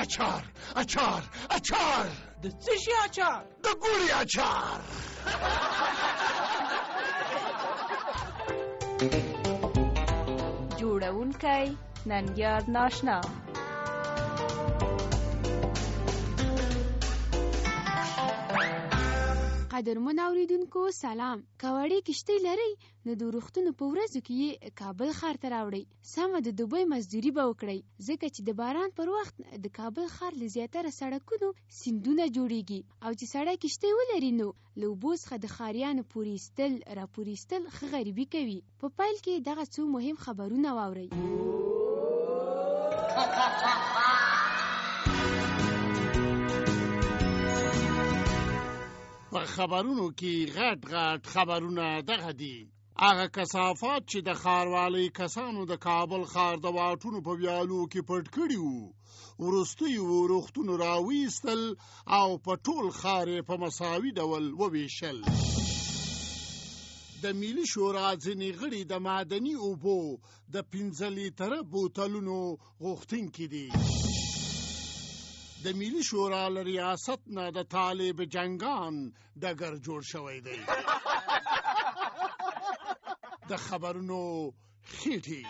اچار اچار اچار. د څه شي اچار؟ د ګوړې اچار. جوړونکی ننګیال ناشنا. قدرمن اوریدونکو سلام. کوړی کشته لري نو د روختونو په ورځو کې کابل ښار ته راوړی. سمه د دوبۍ مزدوري به وکړئ ځکه چې د باران پر وخت د کابل ښار له زیاتره سړکونو سیندونه جوړیږي او چې سړی کشته ولري نو له اوبو څخه د ښاریانو پورې ایستل راپورې ایستل ښه غریبي کوي. په پیل کې دغه څو مهم خبرونه واورئ. په خبرونو کې غټ غټ خبرونه دغه دي. هغه کثافات چې د ښاروالۍ کسانو د کابل ښار د واټونو په ویالو کې پټ کړي وو، وروستیو روغتونو راویستل او په ټول ښار یې په مساوي ډول وویشل. د ملي شورا ځینې غړي د معدني اوبو د 15 لیتره بوتلونو غوښتونکي دي. د ملي شورا له ریاست نه د طالب جنګان ډګر جوړ شوی دی. د خبرونو خېټې.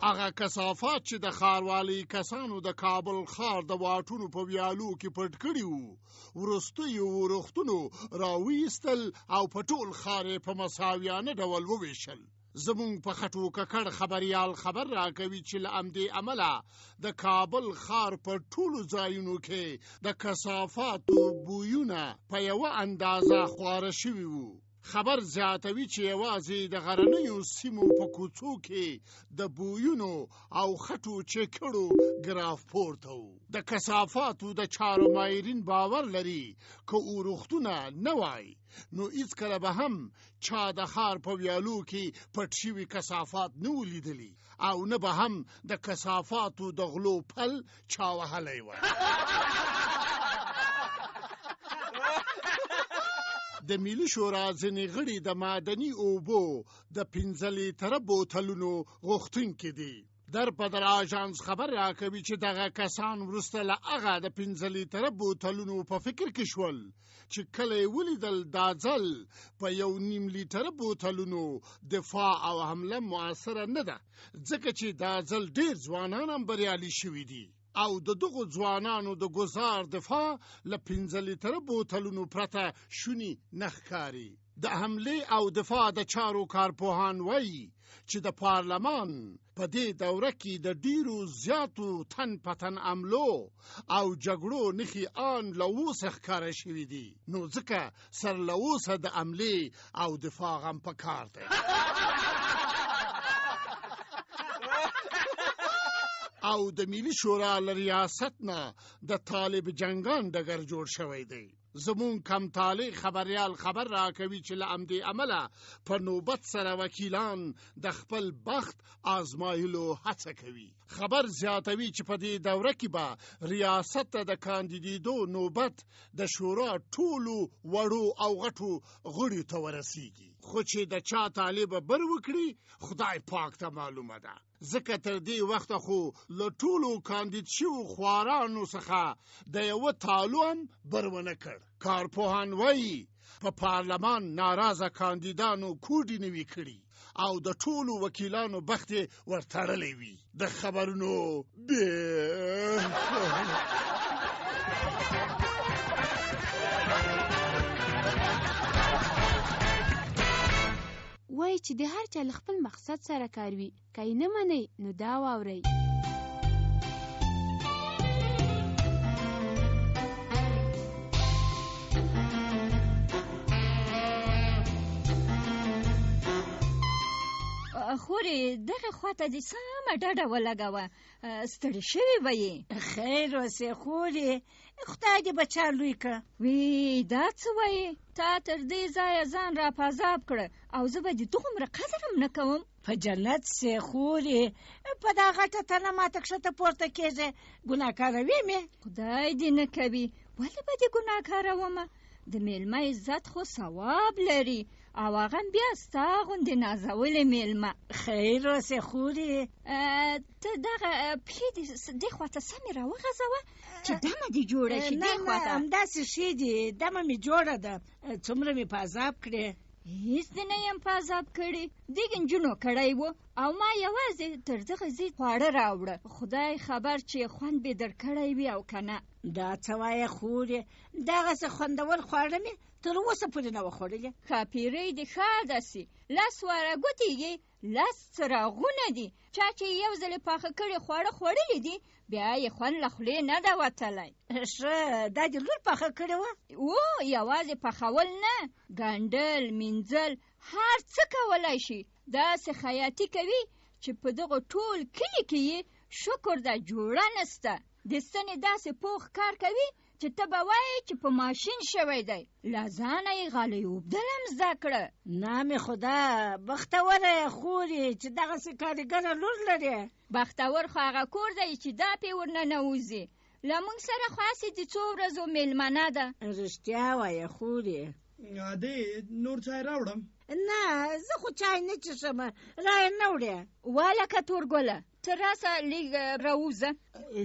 هغه کثافات چې د ښاروالۍ کسانو د کابل ښار د واټونو په ویالو کې پټ کړي وو، وروستیو روغتونو راویستل او په ټول ښار یې په مساویانه ډول وویشل. زمونږ په خټو ککړ خبریال خبر راکوي چې له همدې امله د کابل ښار په ټولو ځایونو کې د کثافاتو بویونه په یوه اندازه خواره شوي وو. خبر زیاتوي چې یوازې د غرنیو سیمو په کوڅو کې د بویونو او خټو چکړو ګراف پورته و. د کثافاتو د چارو ماهرین باور لري که اورښتونه نه وای نو هیڅکله به هم چا د ښار په ویالو کې پټ شوي کثافات نه ولیدلي او نه به هم د کثافاتو د غلو پل چا وهلی وای. د ملي شورا ځینې غړي د معدني اوبو د 15 لیتره بوتلونو غوښتونکي دي. در بدر آژانس خبر راکوي چې دغه کسان وروسته له هغه د 15 لیتره بوتلونو په فکر کې شول چې کله یې ولیدل دا ځل په 1.5 لیتره بوتلونو دفاع او حمله مؤثره نه ده، ځکه چې دا ځل ډېر ځوانان هم بریالي شوي دي او د دغو ځوانانو د ګزار دفاع له 15 لیتره بوتلونو پرته شونی نه ښکاري. د حملې او دفاع د چارو کارپوهان وایي چې د پارلمان په دې دوره کې د ډیرو زیاتو تن په تن حملو او جګړو نښې آن له اوسه ښکاره شوي دي، نو ځکه سر له اوسه د حملې او دفاع هم په کار دی. او د ملي شورا له ریاست نه د طالب جنګان ډګر جوړ شوی دی. زمون کم طالع خبریال خبر راکوي چې له همدې امله په نوبت سره وکیلان د خپل بخت آزمایلو هڅه کوي. خبر زیاتوي چې په دې دوره کې به ریاست ته د کاندیدېدو نوبت د شورا ټولو وړو او غټو غړیو ته ورسیږي، خو چې د چا طالب بر وکړي خدای پاک ته معلومه ده، ځکه تر دې وخته خو له ټولو کاندید شوو خوارانو څخه د یوه تالو هم بر ونه کړ. کارپوهان وایي په پارلمان ناراضه کاندیدانو کوډې نوي کړي او د ټولو وکیلانو بخت یې ورتړلی وي. د خبرونو وای چې د هر چا له خپل مقصد سره کار وي، که یې نه منئ نو دا واورئ. خورې دغه خواته دې سمه ډډه ولګوه، ستړې شوې به یې. خیر اوسې خورې، خدای دې بچا لوی کړه. وی دا څه وایې؟ تا تر دې ځایه ځان را پازاب کړه او زه به دې دومره قدر هم نه کوم. په جنت سې خورې، په دا غټه تنه ماته کښته پورته کېږې، ګناهکاروې مې؟ خدای دې نه کوي، ولې به دې ګناهکارومه؟ د میلمه عزت خو ثواب لري او هغه بیا ستا غوندې نازولې میلمه. خیر اوسې خورې. ته دغه پښې دې خواته سمې راوغځوه چې دمه دې جوړه شي. دې خواته همداسې ښې دي، دمه مې جوړه ده. څومره مې په عذاب کړې. هیڅ دې نه یم په عذاب کړې. دې نجونو کړی و او ما یوازې تر دغه ځای خواړه راوړه. خدای خبر چې خوند به در کړی وي او که نه. دا څه وایې خورې؟ دغسې خوندور خواړه مې تر اوسه پورې نه وه خوړلې. ښاپیرۍ دې ښه داسې 10 واره ګوتې یې 10 څراغونه دي. چا چې یو ځلې پاخه کړي خواړه خوړلي دي بیا یې خوند له خولې نه ده وتلی. ښه دا دې لور پاخه کړې وه؟ یوازې پخول نه، ګنډل مینځل هر څه کولی شي. داسې خیاطي کوي چې په دغه ټول کلي کې یې شکر ده جوړه نسته. د ستنې داسې پوخ کار کوي چې ته به وایې چې په ماشین شوی دی. له ځانه یې غالۍ اوبدل هم زده کړه. نامې خدا بختوره یې خورې چې دغسې کارګره لور لرې. بختور خو هغه کور دی چې دا پې ورننوځي. له موږ سره خو هسې د څو ورځو میلمنه ده. رښتیا وایې خورې. ادې نور چای راوړم؟ نه زه خو چای نه څښم، رایې نه وړې. والکه تورګله ته راسه لږ راوځه.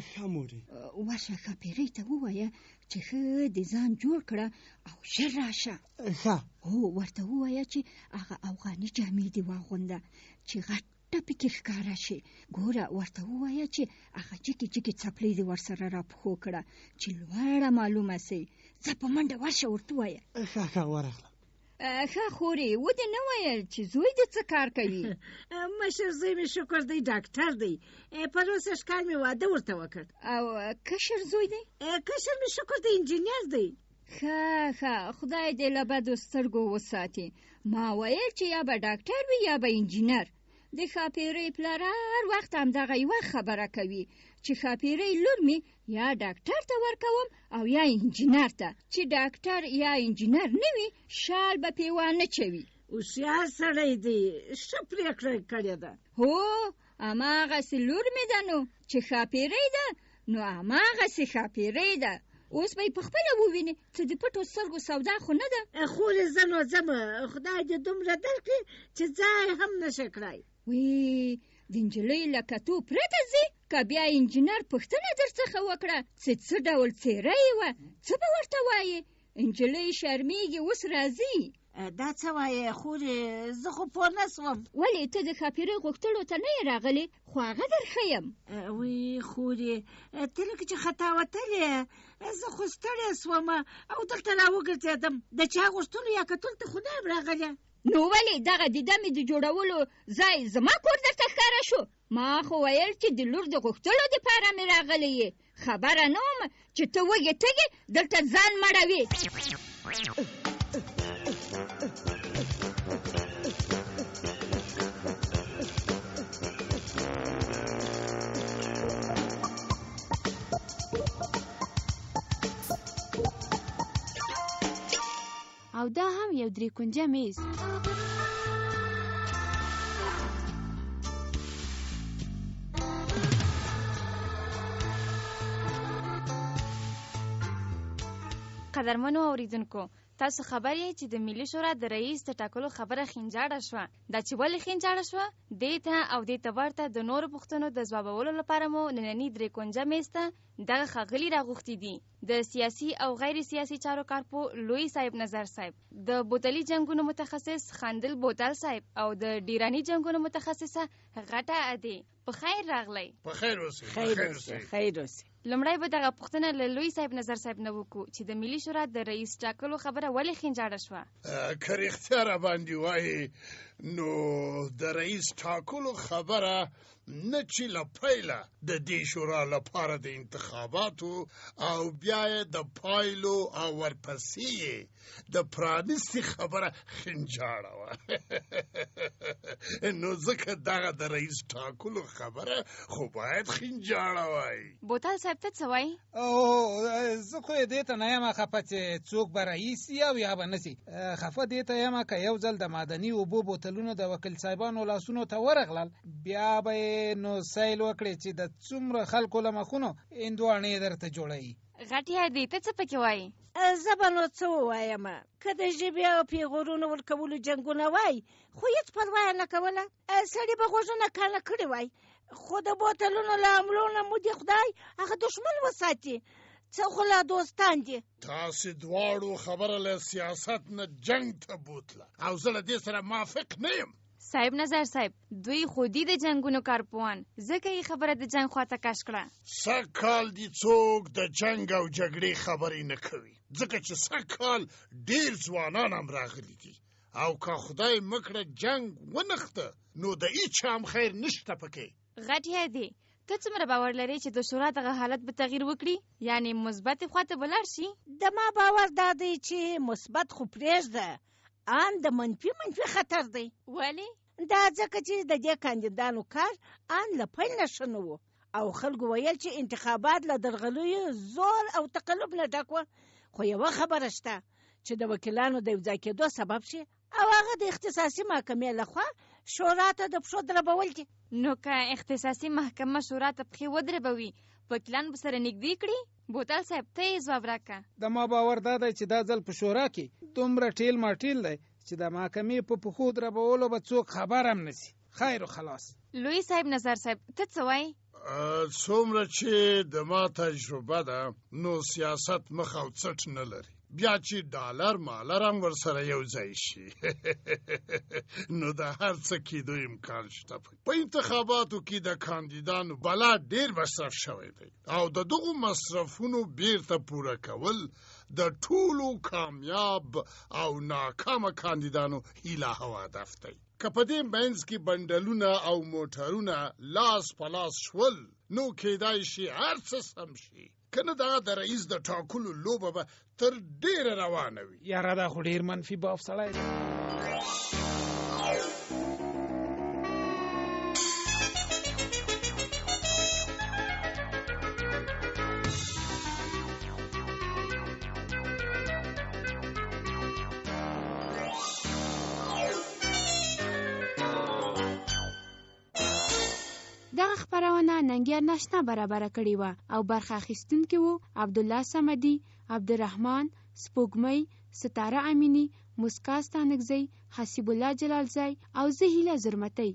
ښه مورې. ورشه ښاپیرۍ ته ووایه چې ښه د ځان جوړ کړه او ژر راشه. ښه. ورته ووایه چې هغه افغاني جامې دې واغونده چې غټه پکې ښکاره شي. ګوره ورته ووایه چې هغه جګې جګې څپلۍ دې ورسره راپښو کړه چې لوړه معلومه سي. ځه په منډه ورشه ورته ووایه. ښه ورغلم. ښه خورې ودې نه ویل چې زوی دې څه کار کوي؟ مشر زوی مې شکر دی ډاکټر دی. پروسږ کال مې واده ورته وکړ. او کشر زوی دی؟ کشر مې شکر دی انجینر دی. ښه خدای دې له بدو سترګو وساتي. ما ویل چې یا به ډاکټر وي یا به انجینر. د ښاپیرۍ پلار هر وخت همدغه یوه خبره کوي چې ښاپیرۍ لور مې یا ډاکټر ته ورکوم او یا انجینر ته. چې ډاکټر یا انجینر نه وي شال به پې وانه چوي. هوښیار سړی دی، ښه پرېکړه کړې ده. هماغسې لور مې ده نو چې ښاپیرۍ ده نو هماغسې ښاپیرۍ ده. اوس به یې پخپله ووینې څه د پټو سترګو سودا خو نه ده. خورې زه نو ځمه، خدای دې دومره درکړي چې ځای هم نشه کړی. د نجلۍ له کتو پرته ځي که بیا انجینر پوښتنه در څخه وکړه چې څه ډول څېره یې وه څه به ورته وایې؟ نجلۍ شرمېږي اوس راځي. دا څه وایې خورې؟ زه خو پوه نه سوم. ولې ته د ښاپیرۍ غوښتلو ته نه یې راغلې؟ خو هغه در ښیم. وی خورې ته لکه چې خطا وتلې. زه خو ستړې سوم او دلته راوګرځېدم. د چا غوښتلو یا کتلو ته خو نه یم راغلی. نو ولې دغه د دمې د جوړولو ځای زما کور درته ښکاره شو؟ ما خو ویل چې د لور د غوښتلو دپاره مې راغلی یې. خبره نه وم چې ته وږې تږې دلته ځان مړوې. او دا هم یو 3 کونجه میز. قدرمنو اوریدونکو، تاسو خبر یې چې د ملي شورا د رئیس د ټاکلو خبره خنجاړه شوه. دا چې ولې خنجاړه شوه دې ته او دې ته ورته د نورو پوښتنو د ځوابولو لپاره مو ننني 3 کونجه میز ته دغه ښاغلي راغوښتي دي: د سیاسي او غیر سیاسي چارو کارپو لوی صاحب نظر صاحب، د بوتلي جنگونو متخصص خندل بوتل صاحب او د ډیرانی جنگونو متخصصه غټه ادي. په خیر راغلی. په خیر اوسئ. خیر اوسئ. لمړی به دغه پوښتنه له لوی صاحب نظر صاحب نه وکړو چې د ملي شورا د رئیس ټاکلو خبره ولې خنجاړه شوه. که رښتیا را باندې وایي نو د رئیس ټاکلو خبره نه چې له پیله د دې شورا لپاره د انتخاباتو او بیا یې د پایلو او ورپسې د پرانیستي خبره خنجاړه وه. نو ځکه دغه د رئیس ټاکلو خبره خو باید خنجاړه وای. بوتل صاحب ته څه وایي؟ زه خو یې دې ته نه یم خفه چې څوک به رئیس یا به نه سي. خفه دې ته یم که یو ځل د معدني اوبو بوتل بوتلونه د وکیل صاحبانو لاسونو ته ورغلل بیا به یې نو سیل وکړي چې د څومره خلکو له مخونو هندواڼې درته جوړوي. غټیا دی ته څه پکې وایي؟ زه به نو څه ووایم، که د ژبې او پیغورونو ورکولو جنګونه وای خو هېڅ پروا یې نه کوله، سړي به غوږونه کاڼه کړي وای، خو د بوتلونو له حملو نه مو دې خدای هغه دښمن وساتي، څه خو لا دوستان دي. تاسې دواړو خبره له سیاست نه جنگ ته بوتله او زه له دې سره موافق نه یم. صاحب نظر صاحب دوی خودي د جنگونو کارپوان ځکه یې خبره د جنگ خواته کش کړه. سږکال دي څوک د جنگ او جګړې خبرې نه کوي ځکه چې سږکال ډېر ځوانان هم راغلي دي او که خدای مکړه جنگ ونښته نو د هیچا هم خیر نشته پکې. غټیا دی ته څومره باور لرې چې د شورا دغه حالت به تغییر وکړي، یعنی مثبت خواته به لاړ شي؟ د ما باور دا دی چې مثبت خو پرېږده، ان د منفي خطر دی. ولې؟ دا ځکه چې د دې کاندیدانو کار ان له پیل نه ښه نه و او خلکو ویل چې انتخابات له درغلیو زور او تقلب نه ډک وه، خو یوه خبره شته چې د وکیلانو د یوځای کېدو سبب شي او هغه د اختصاصي محکمې لخوا شورا ته د پښو دربول دي. نو که اختصاصي محکمه شورا ته پښې ودربوي وکیلان به سره نږدې کړي؟ بوتل صاحب ته یې ځواب راکړه. د ما باور دا دی چې دا ځل په شورا کې دومره ټیل ماټیل دی چې د محکمې په پښو دربولو به څوک خبر هم نشي. خیر و خلاص. لوی صاحب نظر صاحب ته څه وایي؟ څومره چې د ما تجربه ده نو سیاست مخ او څټ نه لري، بیا چې ډالر مالر هم ورسره یو ځای شي نو د هر څه کېدو امکان شته. په انتخاباتو کې د کاندیدانو بلا ډېر مصرف شوی دی او د دغو مصرفونو بیرته پوره کول د ټولو کامیاب او ناکامه کاندیدانو هیله او هدف دی. که په دې منځ کې بنډلونه او موټرونه لاس په لاس شول نو کېدای شي هر څه سم شي، کنه دا د رئیس د ټاکلو لوبه به تر ډیره روانه وي. یاره دا خو ډیر منفي باف سړی دی. دغه خبرونه ننګیال ناشنا برابره کړې وه او برخه اخیستونکي وو عبدالله صمدي، عبدالرحمن، سپوږمۍ، ستاره امینی، مسکا ستانکزی، حسیب الله جلالزی او زه هیله زرمتی.